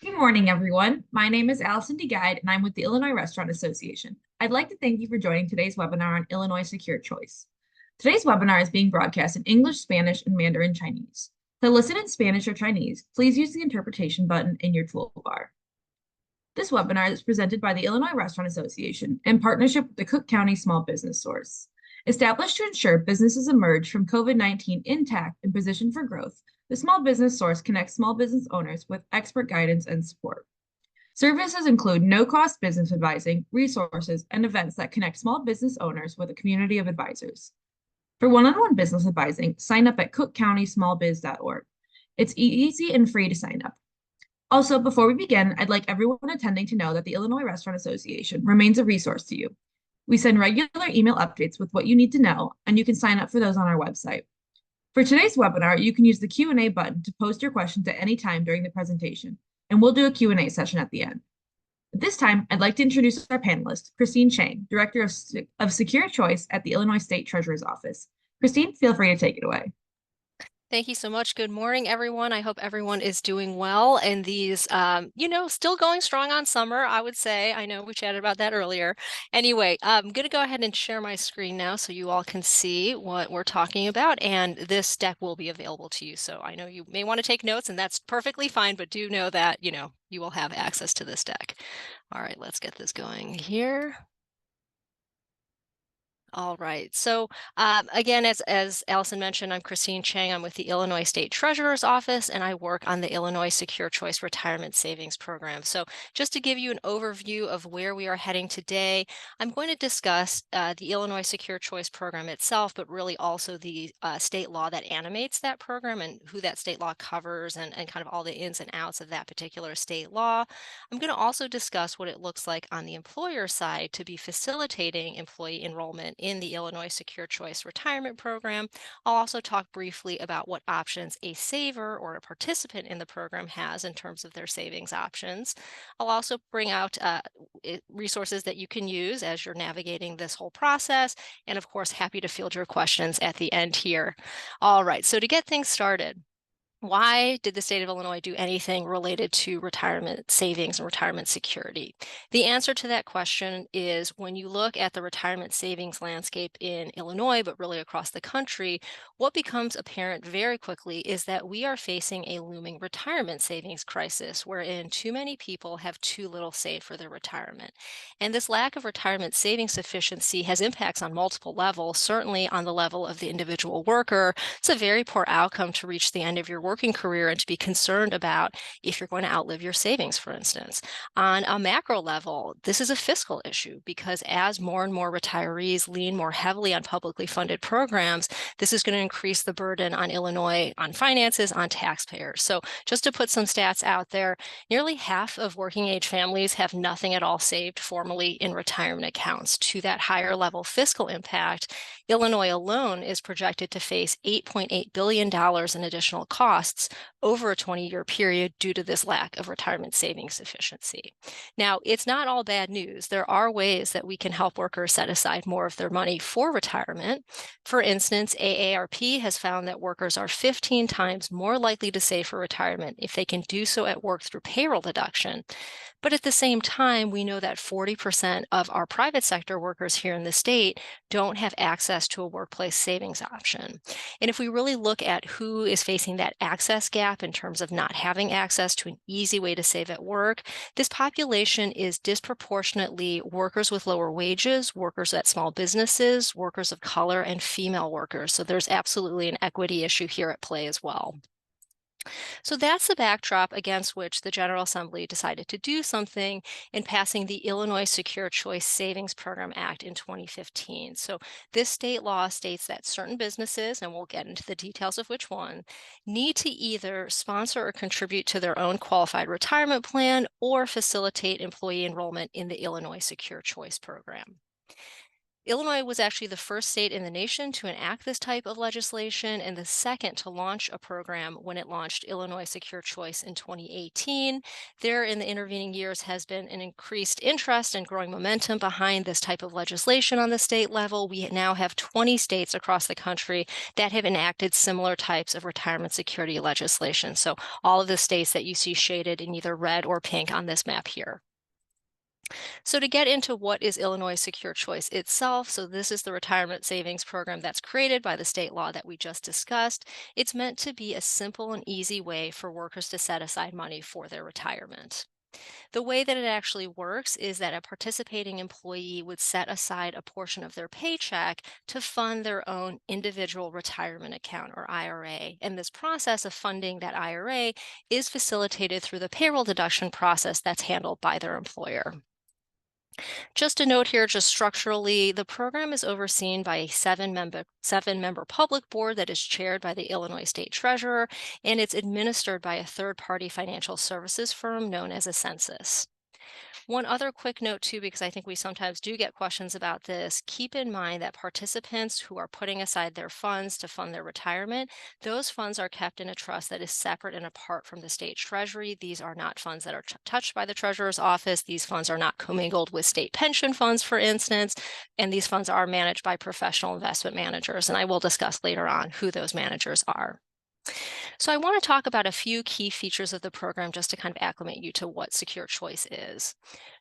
Good morning, everyone. My name is Allison DeGuide, and I'm with the Illinois Restaurant Association. I'd like to thank you for joining today's webinar on Illinois Secure Choice. Today's webinar is being broadcast in English, Spanish, and Mandarin Chinese. To listen in Spanish or Chinese, please use the interpretation button in your toolbar. This webinar is presented by the Illinois Restaurant Association in partnership with the Cook County Small Business Source. Established to ensure businesses emerge from COVID-19 intact and positioned for growth, the Small Business Source connects small business owners with expert guidance and support. Services include no-cost business advising, resources, and events that connect small business owners with a community of advisors. For one-on-one business advising, sign up at cookcountysmallbiz.org. It's easy and free to sign up. Also, before we begin, I'd like everyone attending to know that the Illinois Restaurant Association remains a resource to you. We send regular email updates with what you need to know, and you can sign up for those on our website. For today's webinar, you can use the Q&A button to post your questions at any time during the presentation, and we'll do a Q&A session at the end. At this time, I'd like to introduce our panelist, Christine Chang, Director of Secure Choice at the Illinois State Treasurer's Office. Christine, feel free to take it away. Thank you so much. Good morning, everyone. I hope everyone is doing well in these, still going strong on summer, I would say. I know we chatted about that earlier. Anyway, I'm going to go ahead and share my screen now so you all can see what we're talking about. And this deck will be available to you. So I know you may want to take notes, and that's perfectly fine, but do know that, you will have access to this deck. All right, let's get this going here. All right. So again, as Allison mentioned, I'm Christine Chang. I'm with the Illinois State Treasurer's Office, and I work on the Illinois Secure Choice Retirement Savings Program. So just to give you an overview of where we are heading today, I'm going to discuss the Illinois Secure Choice Program itself, but really also the state law that animates that program and who that state law covers and kind of all the ins and outs of that particular state law. I'm going to also discuss what it looks like on the employer side to be facilitating employee enrollment in the Illinois Secure Choice Retirement Program. I'll also talk briefly about what options a saver or a participant in the program has in terms of their savings options. I'll also bring out resources that you can use as you're navigating this whole process, and of course, happy to field your questions at the end here. All right, so to get things started, why did the state of Illinois do anything related to retirement savings and retirement security? The answer to that question is when you look at the retirement savings landscape in Illinois, but really across the country, what becomes apparent very quickly is that we are facing a looming retirement savings crisis wherein too many people have too little saved for their retirement. And this lack of retirement savings sufficiency has impacts on multiple levels, certainly on the level of the individual worker. It's a very poor outcome to reach the end of your working career and to be concerned about if you're going to outlive your savings, for instance. On a macro level, this is a fiscal issue because as more and more retirees lean more heavily on publicly funded programs, this is going to increase the burden on Illinois, on finances, on taxpayers. So just to put some stats out there, nearly half of working age families have nothing at all saved formally in retirement accounts. To that higher level fiscal impact, Illinois alone is projected to face $8.8 billion in additional costs over a 20-year period due to this lack of retirement savings sufficiency. Now, it's not all bad news. There are ways that we can help workers set aside more of their money for retirement. For instance, AARP has found that workers are 15 times more likely to save for retirement if they can do so at work through payroll deduction. But at the same time, we know that 40% of our private sector workers here in the state don't have access to a workplace savings option. And if we really look at who is facing that access gap in terms of not having access to an easy way to save at work, this population is disproportionately workers with lower wages, workers at small businesses, workers of color, and female workers. So there's absolutely an equity issue here at play as well. So that's the backdrop against which the General Assembly decided to do something in passing the Illinois Secure Choice Savings Program Act in 2015. So this state law states that certain businesses, and we'll get into the details of which one, need to either sponsor or contribute to their own qualified retirement plan or facilitate employee enrollment in the Illinois Secure Choice Program. Illinois was actually the first state in the nation to enact this type of legislation and the second to launch a program when it launched Illinois Secure Choice in 2018. There, in the intervening years, has been an increased interest and growing momentum behind this type of legislation on the state level. We now have 20 states across the country that have enacted similar types of retirement security legislation. So all of the states that you see shaded in either red or pink on this map here. So to get into what is Illinois Secure Choice itself, so this is the retirement savings program that's created by the state law that we just discussed. It's meant to be a simple and easy way for workers to set aside money for their retirement. The way that it actually works is that a participating employee would set aside a portion of their paycheck to fund their own individual retirement account or IRA. And this process of funding that IRA is facilitated through the payroll deduction process that's handled by their employer. Just a note here, just structurally, the program is overseen by a seven-member public board that is chaired by the Illinois State Treasurer, and it's administered by a third-party financial services firm known as Ascensus. One other quick note too, because I think we sometimes do get questions about this, keep in mind that participants who are putting aside their funds to fund their retirement, those funds are kept in a trust that is separate and apart from the state treasury. These are not funds that are touched by the treasurer's office. These funds are not commingled with state pension funds, for instance, and these funds are managed by professional investment managers. And I will discuss later on who those managers are. So I want to talk about a few key features of the program just to kind of acclimate you to what Secure Choice is.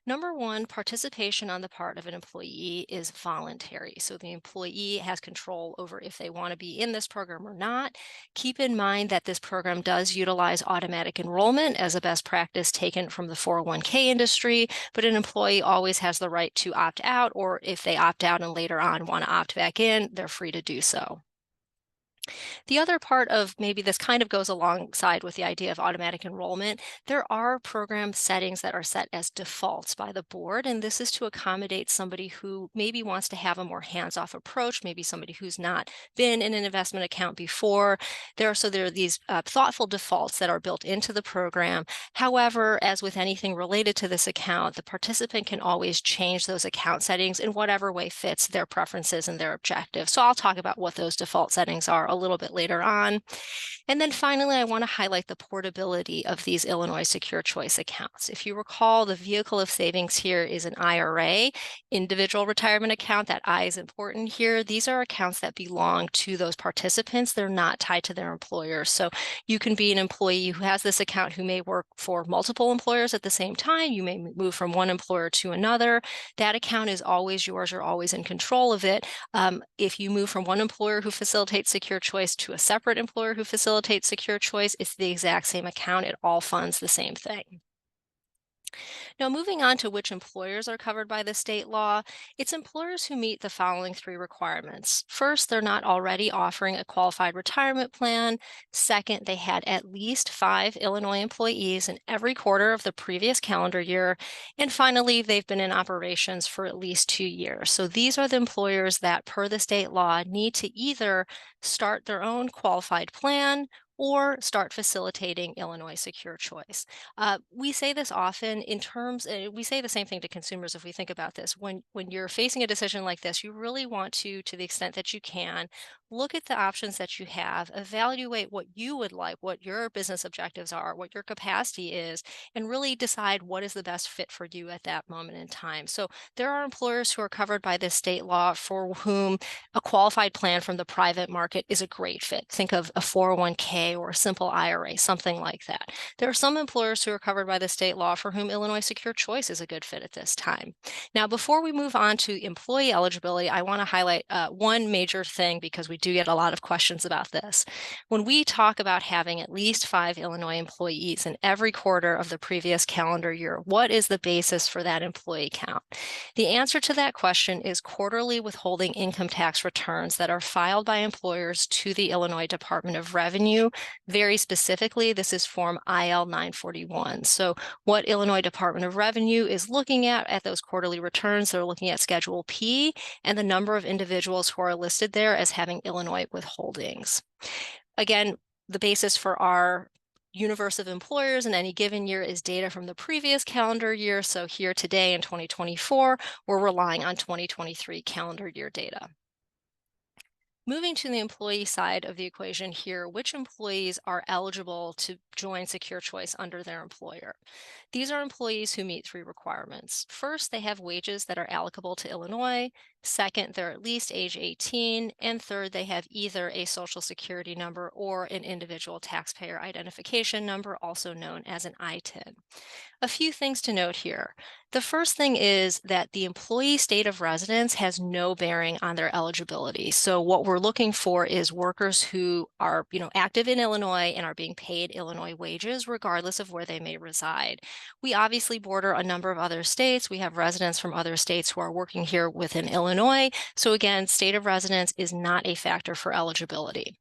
Number one, participation on the part of an employee is voluntary. So the employee has control over if they want to be in this program or not. Keep in mind that this program does utilize automatic enrollment as a best practice taken from the 401k industry, but an employee always has the right to opt out, or if they opt out and later on want to opt back in, they're free to do so. The other part of maybe this kind of goes alongside with the idea of automatic enrollment. There are program settings that are set as defaults by the board, and this is to accommodate somebody who maybe wants to have a more hands-off approach, maybe somebody who's not been in an investment account before. There are these thoughtful defaults that are built into the program. However, as with anything related to this account, the participant can always change those account settings in whatever way fits their preferences and their objectives. So I'll talk about what those default settings are a little bit later on. And then finally, I want to highlight the portability of these Illinois Secure Choice accounts. If you recall, the vehicle of savings here is an IRA, individual retirement account. That I is important here. These are accounts that belong to those participants. They're not tied to their employer. So you can be an employee who has this account who may work for multiple employers at the same time. You may move from one employer to another. That account is always yours. You're always in control of it. If you move from one employer who facilitates Secure Choice to a separate employer who facilitates Secure Choice, it's the exact same account. It all funds the same thing. Now, moving on to which employers are covered by the state law, it's employers who meet the following three requirements. First, they're not already offering a qualified retirement plan. Second, they had at least 5 Illinois employees in every quarter of the previous calendar year. And finally, they've been in operations for at least 2 years. So these are the employers that, per the state law, need to either start their own qualified plan or start facilitating Illinois Secure Choice. We say this often in terms, we say the same thing to consumers if we think about this. When you're facing a decision like this, you really want to the extent that you can, look at the options that you have, evaluate what you would like, what your business objectives are, what your capacity is, and really decide what is the best fit for you at that moment in time. So there are employers who are covered by this state law for whom a qualified plan from the private market is a great fit. Think of a 401k or a simple IRA, something like that. There are some employers who are covered by the state law for whom Illinois Secure Choice is a good fit at this time. Now, before we move on to employee eligibility, I want to highlight one major thing because we do get a lot of questions about this. When we talk about having at least 5 Illinois employees in every quarter of the previous calendar year, what is the basis for that employee count? The answer to that question is quarterly withholding income tax returns that are filed by employers to the Illinois Department of Revenue. Very specifically, this is Form IL 941. So what Illinois Department of Revenue is looking at those quarterly returns, they're looking at Schedule P and the number of individuals who are listed there as having Illinois withholdings. Again, the basis for our universe of employers in any given year is data from the previous calendar year. So here today in 2024, we're relying on 2023 calendar year data. Moving to the employee side of the equation here, which employees are eligible to join Secure Choice under their employer? These are employees who meet three requirements. First, they have wages that are applicable to Illinois. Second, they're at least age 18. And third, they have either a Social Security number or an individual taxpayer identification number, also known as an ITIN. A few things to note here. The first thing is that the employee state of residence has no bearing on their eligibility. So what we're looking for is workers who are, active in Illinois and are being paid Illinois wages, regardless of where they may reside. We obviously border a number of other states. We have residents from other states who are working here within Illinois. So again, state of residence is not a factor for eligibility.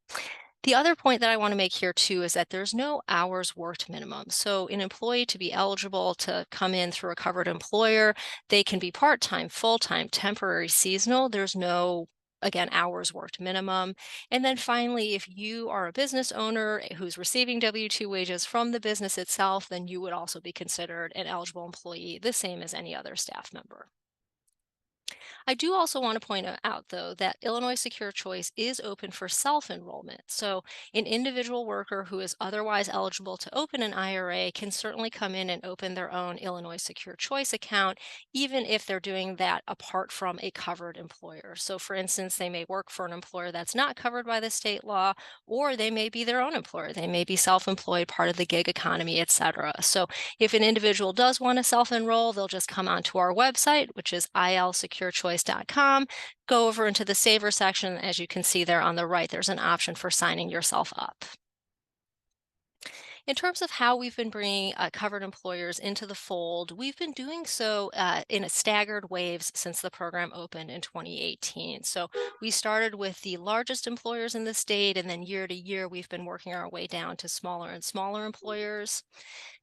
The other point that I want to make here too is that there's no hours worked minimum. So an employee to be eligible to come in through a covered employer, they can be part-time, full-time, temporary, seasonal. There's no, again, hours worked minimum. And then finally, if you are a business owner who's receiving W-2 wages from the business itself, then you would also be considered an eligible employee, the same as any other staff member. I do also want to point out, though, that Illinois Secure Choice is open for self-enrollment. So an individual worker who is otherwise eligible to open an IRA can certainly come in and open their own Illinois Secure Choice account, even if they're doing that apart from a covered employer. So for instance, they may work for an employer that's not covered by the state law, or they may be their own employer. They may be self-employed, part of the gig economy, etc. So if an individual does want to self-enroll, they'll just come onto our website, which is ilsecurechoice.com, go over into the Saver section. As you can see there on the right, there's an option for signing yourself up. In terms of how we've been bringing covered employers into the fold, we've been doing so in a staggered waves since the program opened in 2018. So we started with the largest employers in the state, and then year to year, we've been working our way down to smaller and smaller employers.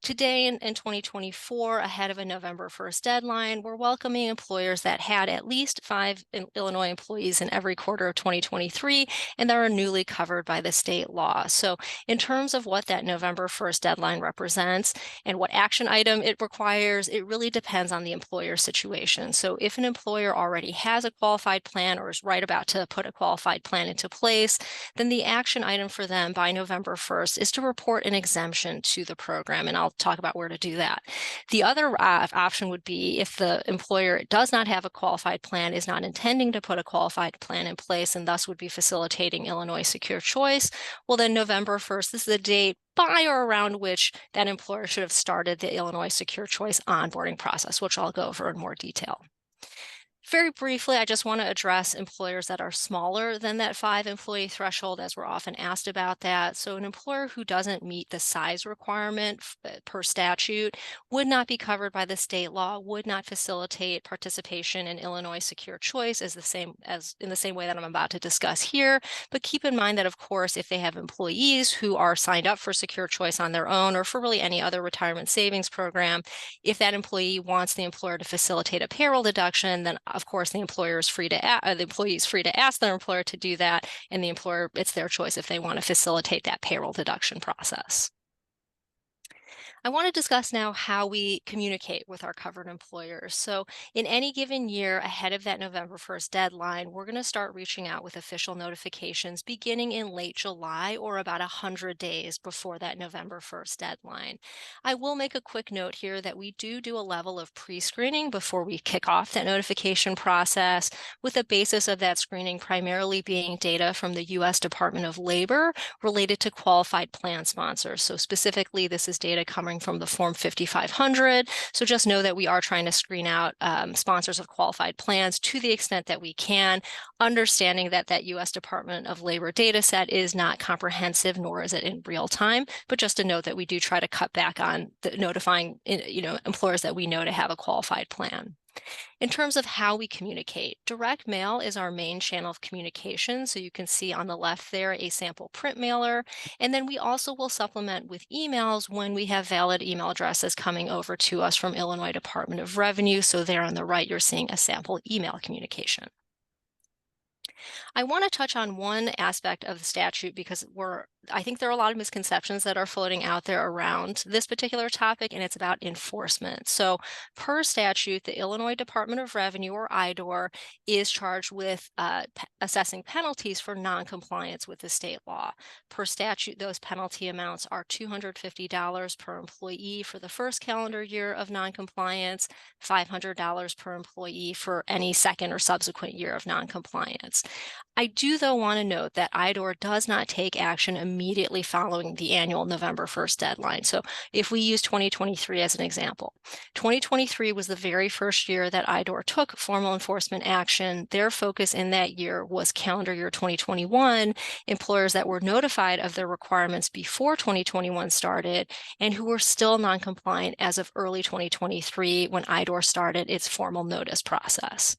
Today in 2024, ahead of a November 1st deadline, we're welcoming employers that had at least 5 Illinois employees in every quarter of 2023 and that are newly covered by the state law. So in terms of what that November 1st deadline represents and what action item it requires, it really depends on the employer situation. So if an employer already has a qualified plan or is right about to put a qualified plan into place, then the action item for them by November 1st is to report an exemption to the program. And I'll talk about where to do that. The other option would be if the employer does not have a qualified plan, is not intending to put a qualified plan in place, and thus would be facilitating Illinois Secure Choice. Well, then November 1st, this is the date by or around which that employer should have started the Illinois Secure Choice onboarding process, which I'll go over in more detail. Very briefly, I just want to address employers that are smaller than that 5 employee threshold, as we're often asked about that. So an employer who doesn't meet the size requirement per statute would not be covered by the state law, would not facilitate participation in Illinois Secure Choice in the same way that I'm about to discuss here. But keep in mind that, of course, if they have employees who are signed up for Secure Choice on their own or for really any other retirement savings program, if that employee wants the employer to facilitate a payroll deduction, then of course, the employee is free to ask their employer to do that, and the employer, it's their choice if they want to facilitate that payroll deduction process. I want to discuss now how we communicate with our covered employers. So in any given year ahead of that November 1st deadline, we're going to start reaching out with official notifications beginning in late July or about 100 days before that November 1st deadline. I will make a quick note here that we do a level of pre-screening before we kick off that notification process, with the basis of that screening primarily being data from the U.S. Department of Labor related to qualified plan sponsors. So specifically, this is data coming from the Form 5500. So just know that we are trying to screen out sponsors of qualified plans to the extent that we can, understanding that that U.S. Department of Labor data set is not comprehensive, nor is it in real time. But just to note that we do try to cut back on notifying employers that we know to have a qualified plan. In terms of how we communicate, direct mail is our main channel of communication. So you can see on the left there a sample print mailer. And then we also will supplement with emails when we have valid email addresses coming over to us from Illinois Department of Revenue. So there on the right, you're seeing a sample email communication. I want to touch on one aspect of the statute because we're I think there are a lot of misconceptions that are floating out there around this particular topic, and it's about enforcement. So, per statute, the Illinois Department of Revenue, or IDOR, is charged with assessing penalties for noncompliance with the state law. Per statute, those penalty amounts are $250 per employee for the first calendar year of noncompliance, $500 per employee for any second or subsequent year of noncompliance. I do, though, want to note that IDOR does not take action immediately following the annual November 1st deadline. So if we use 2023 as an example, 2023 was the very first year that IDOR took formal enforcement action. Their focus in that year was calendar year 2021, employers that were notified of their requirements before 2021 started and who were still non-compliant as of early 2023 when IDOR started its formal notice process.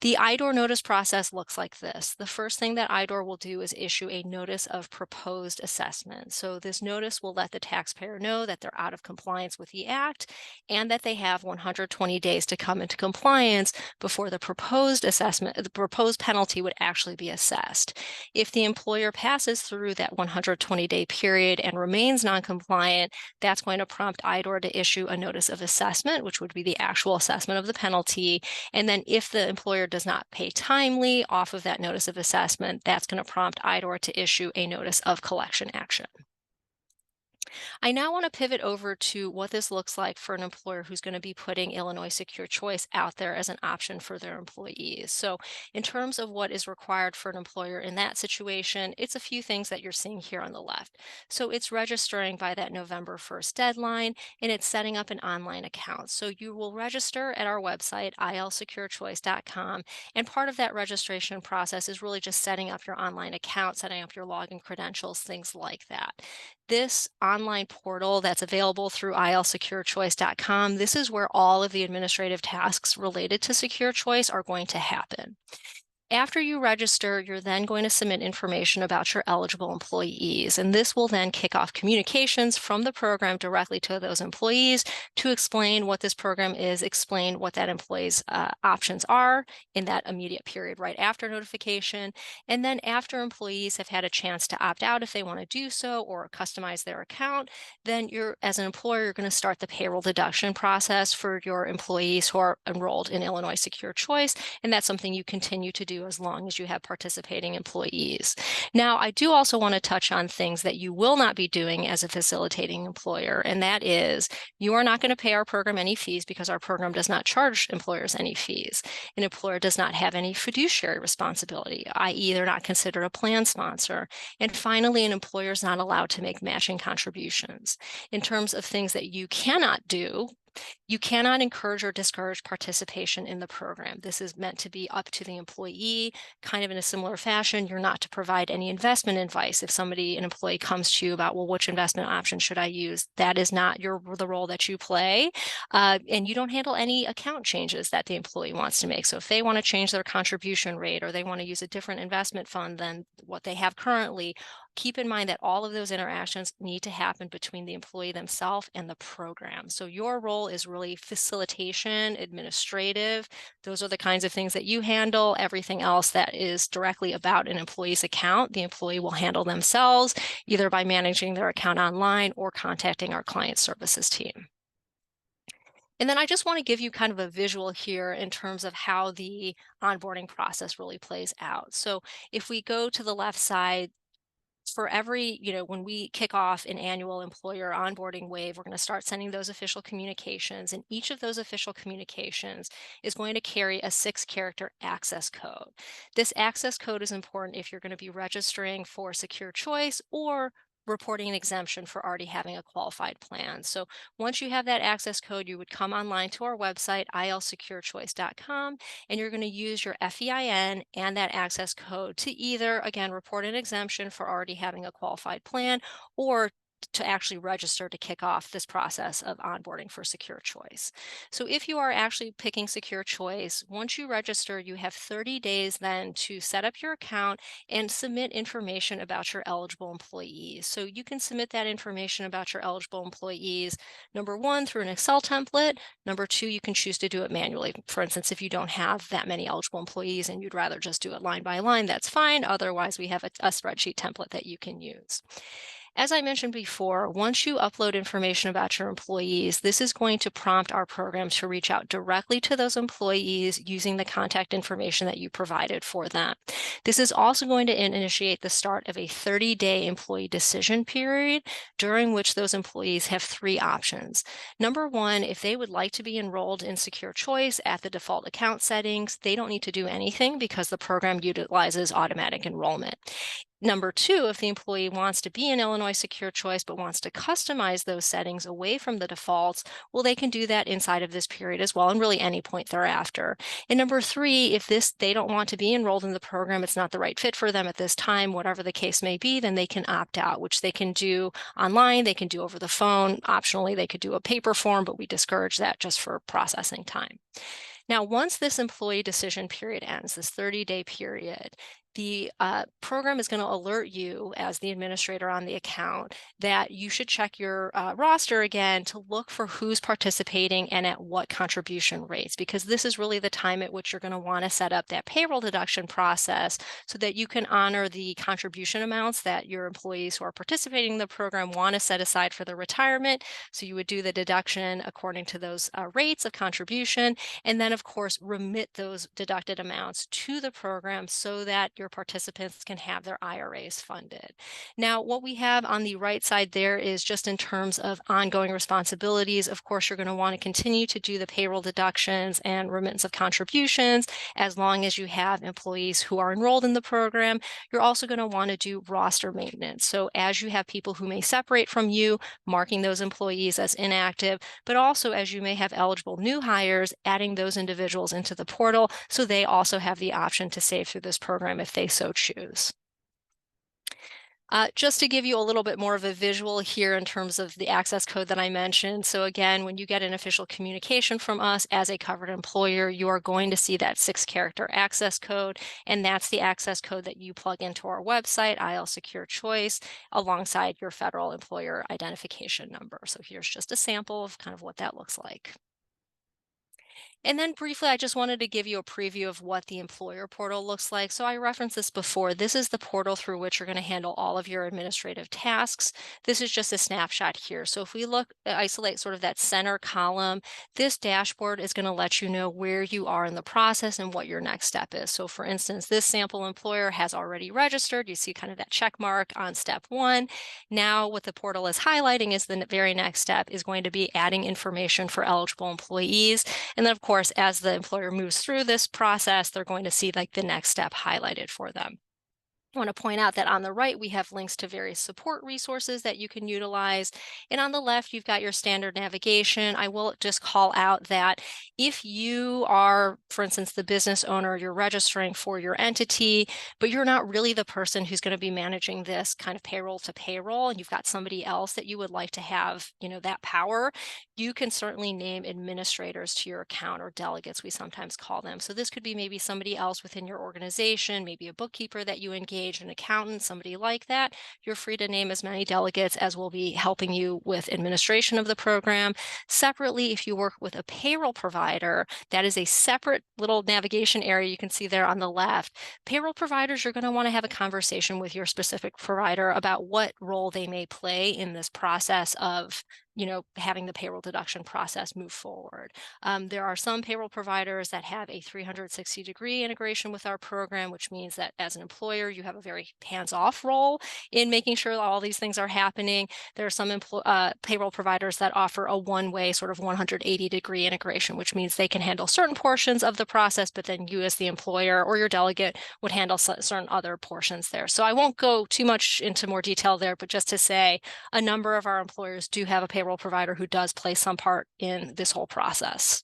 The IDOR notice process looks like this. The first thing that IDOR will do is issue a notice of proposed assessment. So this notice will let the taxpayer know that they're out of compliance with the act and that they have 120 days to come into compliance before the proposed assessment, the proposed penalty would actually be assessed. If the employer passes through that 120-day period and remains non-compliant, that's going to prompt IDOR to issue a notice of assessment, which would be the actual assessment of the penalty. And then if the employer does not pay timely off of that notice of assessment, that's going to prompt IDOR to issue a notice of collection action. I now want to pivot over to what this looks like for an employer who's going to be putting Illinois Secure Choice out there as an option for their employees. So in terms of what is required for an employer in that situation, it's a few things that you're seeing here on the left. So it's registering by that November 1st deadline, and it's setting up an online account. So you will register at our website, ilsecurechoice.com, and part of that registration process is really just setting up your online account, setting up your login credentials, things like that. This online portal that's available through ilsecurechoice.com, this is where all of the administrative tasks related to Secure Choice are going to happen. After you register, you're then going to submit information about your eligible employees, and this will then kick off communications from the program directly to those employees to explain what this program is, explain what that employee's options are in that immediate period right after notification. And then after employees have had a chance to opt out if they want to do so or customize their account, then you're, as an employer, you're going to start the payroll deduction process for your employees who are enrolled in Illinois Secure Choice, and that's something you continue to do as long as you have participating employees. Now, I do also want to touch on things that you will not be doing as a facilitating employer, and that is you are not going to pay our program any fees because our program does not charge employers any fees. An employer does not have any fiduciary responsibility, i.e. they're not considered a plan sponsor. And finally, an employer is not allowed to make matching contributions. In terms of things that you cannot do, you cannot encourage or discourage participation in the program. This is meant to be up to the employee, kind of in a similar fashion. You're not to provide any investment advice. If an employee comes to you about, well, which investment option should I use? That is not the role that you play. And you don't handle any account changes that the employee wants to make. So if they want to change their contribution rate or they want to use a different investment fund than what they have currently, keep in mind that all of those interactions need to happen between the employee themselves and the program. So your role is really facilitation, administrative. Those are the kinds of things that you handle. Everything else that is directly about an employee's account, the employee will handle themselves, either by managing their account online or contacting our client services team. And then I just want to give you kind of a visual here in terms of how the onboarding process really plays out. So if we go to the left side, for every, when we kick off an annual employer onboarding wave, we're going to start sending those official communications, and each of those official communications is going to carry a 6-character access code. This access code is important if you're going to be registering for Secure Choice or reporting an exemption for already having a qualified plan. So once you have that access code, you would come online to our website, ilsecurechoice.com, and you're going to use your FEIN and that access code to either, again, report an exemption for already having a qualified plan or to actually register to kick off this process of onboarding for Secure Choice. So if you are actually picking Secure Choice, once you register, you have 30 days then to set up your account and submit information about your eligible employees. So you can submit that information about your eligible employees, number one, through an Excel template. Number two, you can choose to do it manually. For instance, if you don't have that many eligible employees and you'd rather just do it line by line, that's fine. Otherwise, we have a spreadsheet template that you can use. As I mentioned before, once you upload information about your employees, this is going to prompt our program to reach out directly to those employees using the contact information that you provided for them. This is also going to initiate the start of a 30-day employee decision period during which those employees have three options. Number one, if they would like to be enrolled in Secure Choice at the default account settings, they don't need to do anything because the program utilizes automatic enrollment. Number two, if the employee wants to be in Illinois Secure Choice but wants to customize those settings away from the defaults, well, they can do that inside of this period as well, and really any point thereafter. And number three, if they don't want to be enrolled in the program, it's not the right fit for them at this time, whatever the case may be, then they can opt out, which they can do online, they can do over the phone. Optionally, they could do a paper form, but we discourage that just for processing time. Now, once this employee decision period ends, this 30-day period, the program is going to alert you as the administrator on the account that you should check your roster again to look for who's participating and at what contribution rates, because this is really the time at which you're going to want to set up that payroll deduction process so that you can honor the contribution amounts that your employees who are participating in the program want to set aside for their retirement. So you would do the deduction according to those rates of contribution, and then of course remit those deducted amounts to the program so that your participants can have their IRAs funded. Now, what we have on the right side there is just in terms of ongoing responsibilities. Of course, you're going to want to continue to do the payroll deductions and remittance of contributions as long as you have employees who are enrolled in the program. You're also going to want to do roster maintenance. So as you have people who may separate from you, marking those employees as inactive, but also as you may have eligible new hires, adding those individuals into the portal so they also have the option to save through this program if they so choose. Just to give you a little bit more of a visual here in terms of the access code that I mentioned. So again, when you get an official communication from us as a covered employer, you are going to see that 6-character access code, and that's the access code that you plug into our website, IL Secure Choice, alongside your federal employer identification number. So here's just a sample of kind of what that looks like. And then briefly, I just wanted to give you a preview of what the employer portal looks like. So I referenced this before. This is the portal through which you're going to handle all of your administrative tasks. This is just a snapshot here. So if we isolate sort of that center column, this dashboard is going to let you know where you are in the process and what your next step is. So for instance, this sample employer has already registered. You see kind of that check mark on step 1. Now what the portal is highlighting is the very next step is going to be adding information for eligible employees. And then of course, as the employer moves through this process, they're going to see like the next step highlighted for them. I want to point out that on the right, we have links to various support resources that you can utilize. And on the left, you've got your standard navigation. I will just call out that if you are, for instance, the business owner, you're registering for your entity, but you're not really the person who's going to be managing this kind of payroll to payroll, and you've got somebody else that you would like to have, that power, you can certainly name administrators to your account, or delegates, we sometimes call them. So this could be maybe somebody else within your organization, maybe a bookkeeper that you engage, an accountant, somebody like that. You're free to name as many delegates as will be helping you with administration of the program. Separately, if you work with a payroll provider, that is a separate little navigation area you can see there on the left. Payroll providers, you're going to want to have a conversation with your specific provider about what role they may play in this process of having the payroll deduction process move forward. There are some payroll providers that have a 360-degree integration with our program, which means that as an employer, you have a very hands-off role in making sure that all these things are happening. There are some payroll providers that offer a one-way sort of 180-degree integration, which means they can handle certain portions of the process, but then you as the employer or your delegate would handle certain other portions there. So I won't go too much into more detail there, but just to say a number of our employers do have a payroll provider who does play some part in this whole process.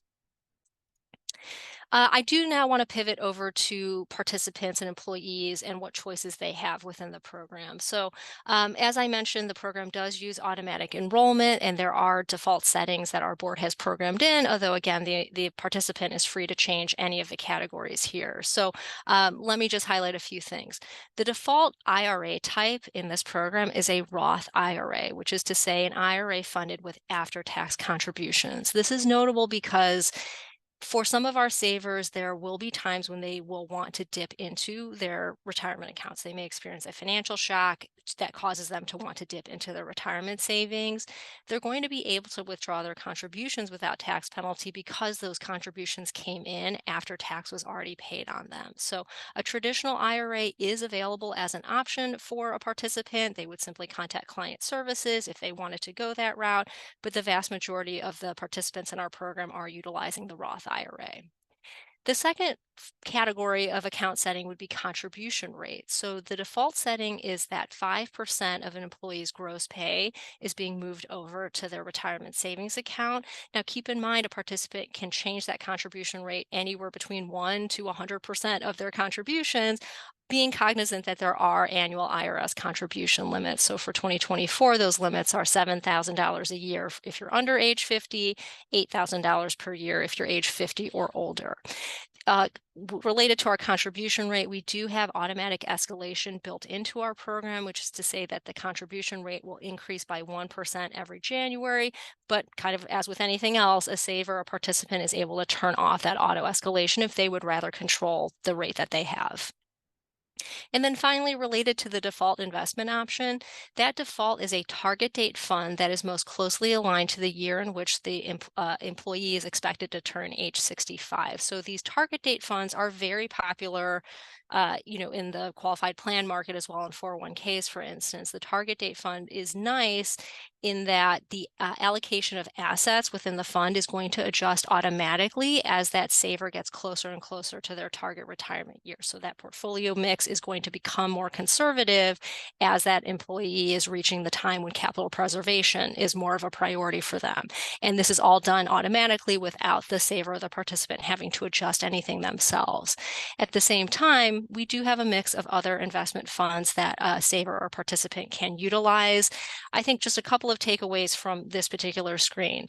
I do now want to pivot over to participants and employees and what choices they have within the program. So, as I mentioned, the program does use automatic enrollment, and there are default settings that our board has programmed in, although again, the participant is free to change any of the categories here. So let me just highlight a few things. The default IRA type in this program is a Roth IRA, which is to say an IRA funded with after-tax contributions. This is notable because for some of our savers, there will be times when they will want to dip into their retirement accounts. They may experience a financial shock that causes them to want to dip into their retirement savings. They're going to be able to withdraw their contributions without tax penalty because those contributions came in after tax was already paid on them. So a traditional IRA is available as an option for a participant. They would simply contact client services if they wanted to go that route, but the vast majority of the participants in our program are utilizing the Roth IRA. The second category of account setting would be contribution rate. So the default setting is that 5% of an employee's gross pay is being moved over to their retirement savings account. Now, keep in mind, a participant can change that contribution rate anywhere between 1 to 100% of their contributions, being cognizant that there are annual IRS contribution limits. So for 2024, those limits are $7,000 a year if you're under age 50, $8,000 per year if you're age 50 or older. Related to our contribution rate, we do have automatic escalation built into our program, which is to say that the contribution rate will increase by 1% every January, but kind of as with anything else, a saver or participant is able to turn off that auto escalation if they would rather control the rate that they have. And then finally, related to the default investment option, that default is a target date fund that is most closely aligned to the year in which the employee is expected to turn age 65. So these target date funds are very popular, in the qualified plan market as well in 401ks, for instance. The target date fund is nice in that the allocation of assets within the fund is going to adjust automatically as that saver gets closer and closer to their target retirement year. So that portfolio mix is going to become more conservative as that employee is reaching the time when capital preservation is more of a priority for them. And this is all done automatically without the saver or the participant having to adjust anything themselves. At the same time, we do have a mix of other investment funds that a saver or participant can utilize. I think just a couple of takeaways from this particular screen.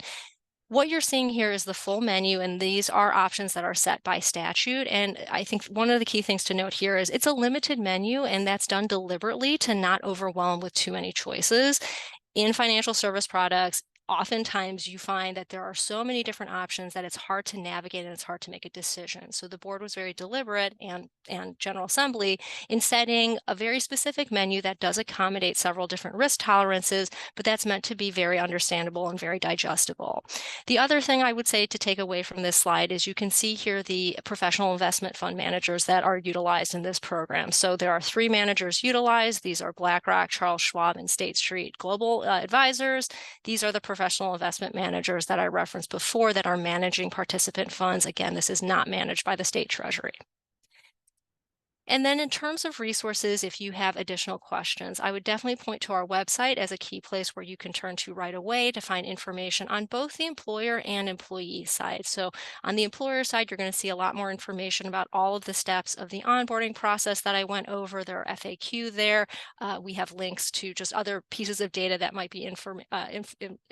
What you're seeing here is the full menu, and these are options that are set by statute. And I think one of the key things to note here is it's a limited menu, and that's done deliberately to not overwhelm with too many choices. In financial service products, oftentimes you find that there are so many different options that it's hard to navigate and it's hard to make a decision. So the board was very deliberate, and General Assembly, in setting a very specific menu that does accommodate several different risk tolerances, but that's meant to be very understandable and very digestible. The other thing I would say to take away from this slide is you can see here the professional investment fund managers that are utilized in this program. So there are 3 managers utilized. These are BlackRock, Charles Schwab, and State Street Global Advisors. These are the professional investment managers that I referenced before that are managing participant funds. Again, this is not managed by the state treasury. And then in terms of resources, if you have additional questions, I would definitely point to our website as a key place where you can turn to right away to find information on both the employer and employee side. So on the employer side, you're going to see a lot more information about all of the steps of the onboarding process that I went over. There are FAQ there. We have links to just other pieces of data that might be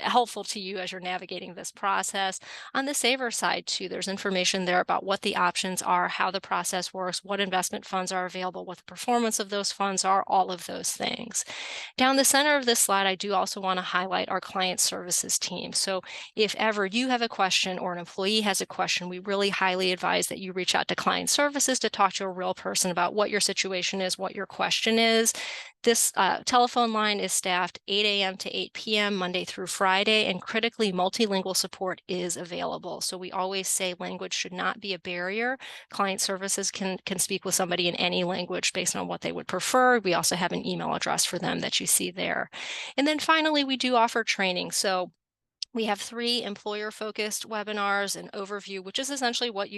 helpful to you as you're navigating this process. On the saver side too, there's information there about what the options are, how the process works, what investment funds are available, what the performance of those funds are, all of those things. Down the center of this slide, I do also want to highlight our client services team. So if ever you have a question or an employee has a question, we really highly advise that you reach out to client services to talk to a real person about what your situation is, what your question is. This telephone line is staffed 8 a.m. to 8 p.m. Monday through Friday, and critically, multilingual support is available. So we always say language should not be a barrier. Client services can speak with somebody in any language based on what they would prefer. We also have an email address for them that you see there. And then finally, we do offer training. So We have 3 employer-focused webinars, an overview, which is essentially what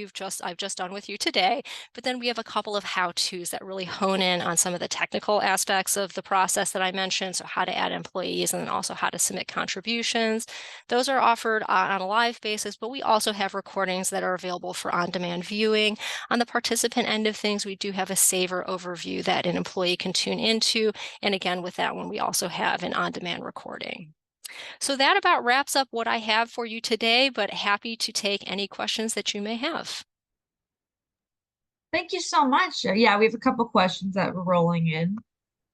I've just done with you today. But then we have a couple of how-tos that really hone in on some of the technical aspects of the process that I mentioned. So how to add employees and then also how to submit contributions. Those are offered on a live basis, but we also have recordings that are available for on-demand viewing. On the participant end of things, we do have a saver overview that an employee can tune into. And again, with that one, we also have an on-demand recording. So that about wraps up what I have for you today, but happy to take any questions that you may have. Thank you so much. Yeah, we have a couple questions that were rolling in.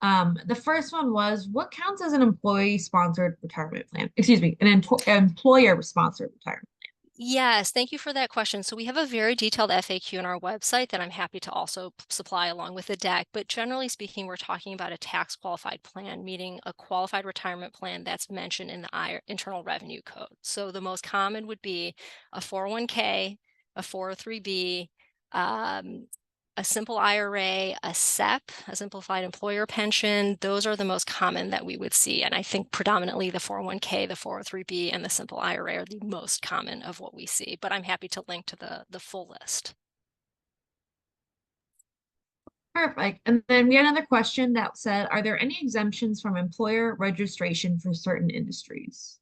The first one was, what counts as an employee-sponsored retirement plan? Excuse me, an employer-sponsored retirement. Yes, thank you for that question. So we have a very detailed FAQ on our website that I'm happy to also supply along with the deck. But generally speaking, we're talking about a tax qualified plan, meaning a qualified retirement plan that's mentioned in the Internal Revenue Code. So the most common would be a 401k, a 403b, a simple IRA, a SEP, a simplified employer pension. Those are the most common that we would see. And I think predominantly the 401k, the 403b, and the simple IRA are the most common of what we see. But I'm happy to link to the full list. Perfect. And then we had another question that said, are there any exemptions from employer registration for certain industries?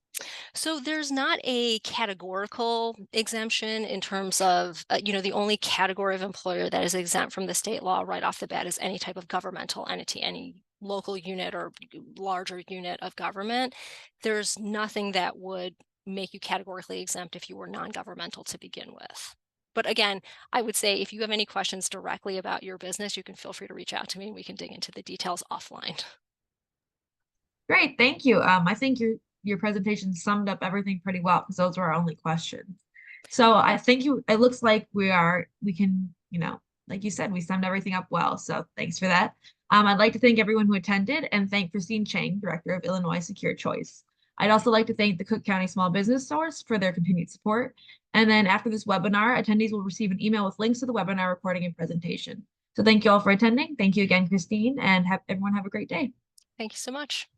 So there's not a categorical exemption in terms of, the only category of employer that is exempt from the state law right off the bat is any type of governmental entity, any local unit or larger unit of government. There's nothing that would make you categorically exempt if you were non-governmental to begin with. But again, I would say if you have any questions directly about your business, you can feel free to reach out to me and we can dig into the details offline. Great, thank you. I think your presentation summed up everything pretty well because those were our only questions. So I think it looks like we can, like you said, we summed everything up well. So thanks for that. I'd like to thank everyone who attended and thank Christine Chang, Director of Illinois Secure Choice. I'd also like to thank the Cook County Small Business Source for their continued support. And then after this webinar, attendees will receive an email with links to the webinar recording and presentation. So thank you all for attending. Thank you again, Christine, and everyone have a great day. Thank you so much.